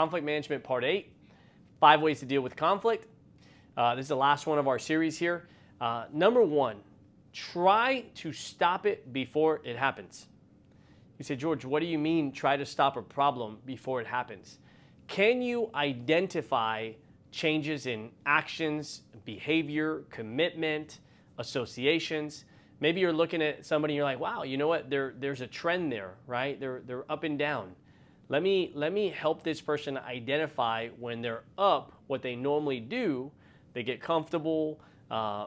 Conflict Management Part 8, 5 ways to deal with conflict. This is the last one of our series here. Number 1, try to stop it before it happens. You say, George, what do you mean try to stop a problem before it happens? Can you identify changes in actions, behavior, commitment, associations? Maybe you're looking at somebody and you're like, wow, you know what? There's a trend there, right? They're up and down. Let me help this person identify when they're up, what they normally do. They get comfortable.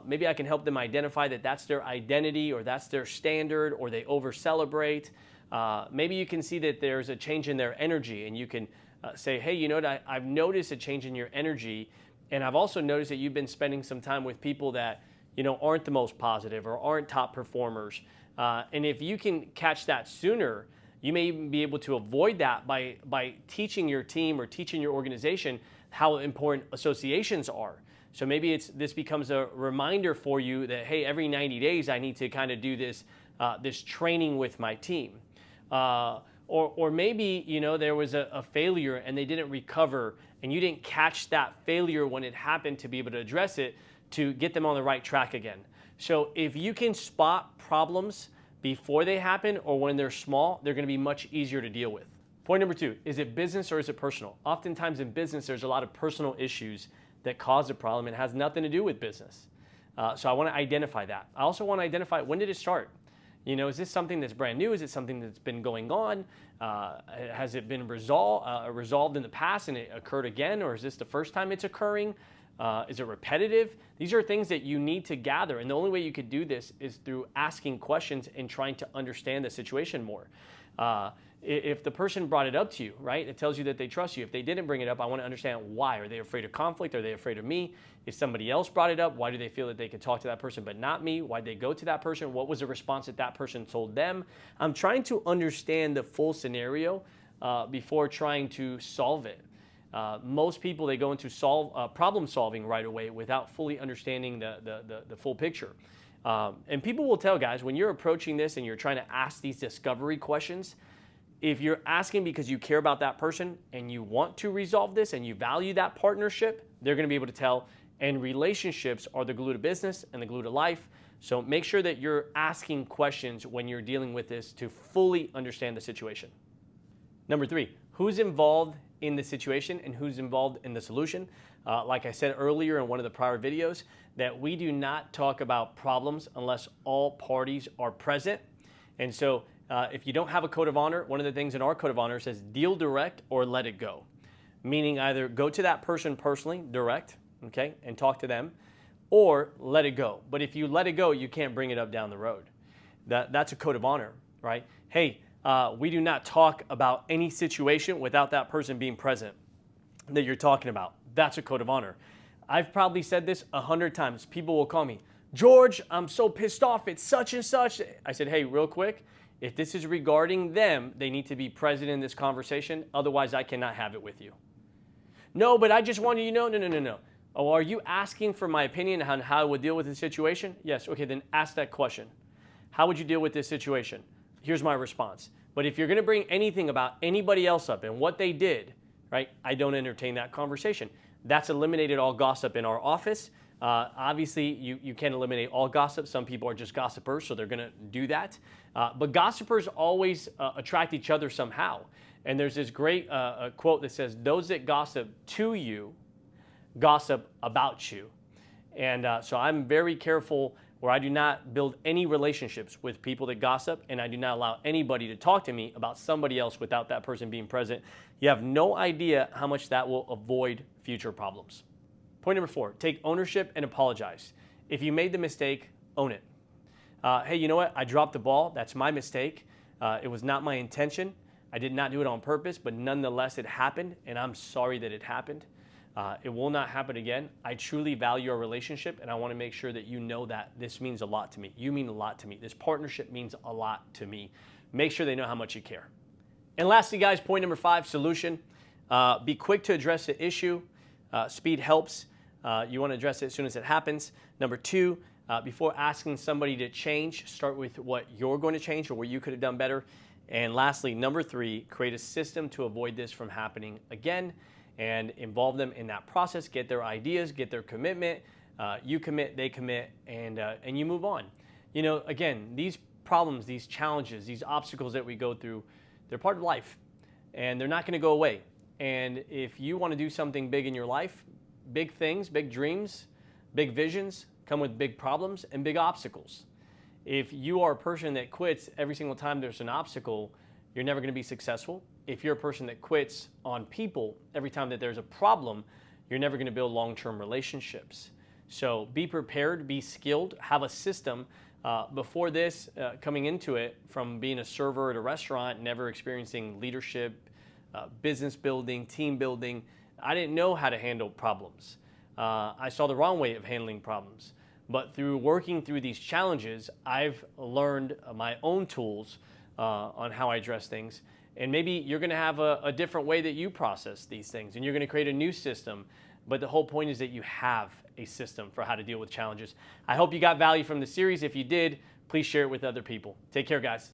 Maybe I can help them identify that that's their identity or that's their standard, or they over-celebrate. Maybe you can see that there's a change in their energy, and you can say, hey, you know what? I've noticed a change in your energy, and I've also noticed that you've been spending some time with people that aren't the most positive or aren't top performers. And if you can catch that sooner, you may even be able to avoid that by teaching your team or teaching your organization how important associations are. So maybe this becomes a reminder for you that, hey, every 90 days I need to kind of do this training with my team. Or maybe, there was a failure and they didn't recover, and you didn't catch that failure when it happened to be able to address it to get them on the right track again. So if you can spot problems before they happen or when they're small, they're going to be much easier to deal with. Point number 2, is it business or is it personal? Oftentimes in business, there's a lot of personal issues that cause a problem and has nothing to do with business. So I want to identify that. I also want to identify, when did it start? Is this something that's brand new? Is it something that's been going on? Has it been resolved in the past and it occurred again? Or is this the first time it's occurring? Is it repetitive? These are things that you need to gather. And the only way you could do this is through asking questions and trying to understand the situation more. If the person brought it up to you, right, it tells you that they trust you. If they didn't bring it up, I want to understand why. Are they afraid of conflict? Are they afraid of me? If somebody else brought it up, why do they feel that they could talk to that person but not me? Why'd they go to that person? What was the response that that person told them? I'm trying to understand the full scenario before trying to solve it. Most people, they go into problem solving right away without fully understanding the full picture. And people will tell, guys, when you're approaching this and you're trying to ask these discovery questions, if you're asking because you care about that person and you want to resolve this and you value that partnership, they're going to be able to tell. And relationships are the glue to business and the glue to life. So make sure that you're asking questions when you're dealing with this to fully understand the situation. Number 3, who's involved in the situation and who's involved in the solution? Like I said earlier in one of the prior videos, that we do not talk about problems unless all parties are present. And so if you don't have a code of honor, one of the things in our code of honor says deal direct or let it go. Meaning either go to that person personally, direct, okay, and talk to them, or let it go. But if you let it go, you can't bring it up down the road. That's a code of honor, right? Hey, we do not talk about any situation without that person being present that you're talking about. That's a code of honor. I've probably said this 100 times. People will call me, George, I'm so pissed off. It's such and such. I said, hey, real quick, if this is regarding them, they need to be present in this conversation. Otherwise, I cannot have it with you. No, but I just wanted you to know. No. Oh, are you asking for my opinion on how I would deal with the situation? Yes. Okay, then ask that question. How would you deal with this situation? Here's my response. But if you're going to bring anything about anybody else up and what they did, right, I don't entertain that conversation. That's eliminated all gossip in our office. Obviously, you can't eliminate all gossip. Some people are just gossipers, so they're going to do that. But gossipers always attract each other somehow. And there's this great quote that says, those that gossip to you, gossip about you. And so I'm very careful where I do not build any relationships with people that gossip, and I do not allow anybody to talk to me about somebody else without that person being present. You have no idea how much that will avoid future problems. Point number 4, take ownership and apologize. If you made the mistake, own it. Hey, you know what? I dropped the ball. That's my mistake. It was not my intention. I did not do it on purpose, but nonetheless, it happened, and I'm sorry that it happened. It will not happen again. I truly value our relationship, and I want to make sure that you know that this means a lot to me. You mean a lot to me. This partnership means a lot to me. Make sure they know how much you care. And lastly, guys, point number 5, solution. Be quick to address the issue. Speed helps. You want to address it as soon as it happens. Number 2, before asking somebody to change, start with what you're going to change or what you could have done better. And lastly, number 3, create a system to avoid this from happening again and involve them in that process, get their ideas, get their commitment. You commit, they commit, and you move on. You know, again, these problems, these challenges, these obstacles that we go through, they're part of life and they're not going to go away. And if you want to do something big in your life, big things, big dreams, big visions come with big problems and big obstacles. If you are a person that quits every single time there's an obstacle, you're never going to be successful. If you're a person that quits on people every time that there's a problem, you're never going to build long-term relationships. So be prepared, be skilled, have a system. Before this, coming into it, from being a server at a restaurant, never experiencing leadership, business building, team building, I didn't know how to handle problems. I saw the wrong way of handling problems. But through working through these challenges, I've learned my own tools on how I address things. And maybe you're going to have a different way that you process these things, and you're going to create a new system. But the whole point is that you have a system for how to deal with challenges. I hope you got value from the series. If you did, please share it with other people. Take care, guys.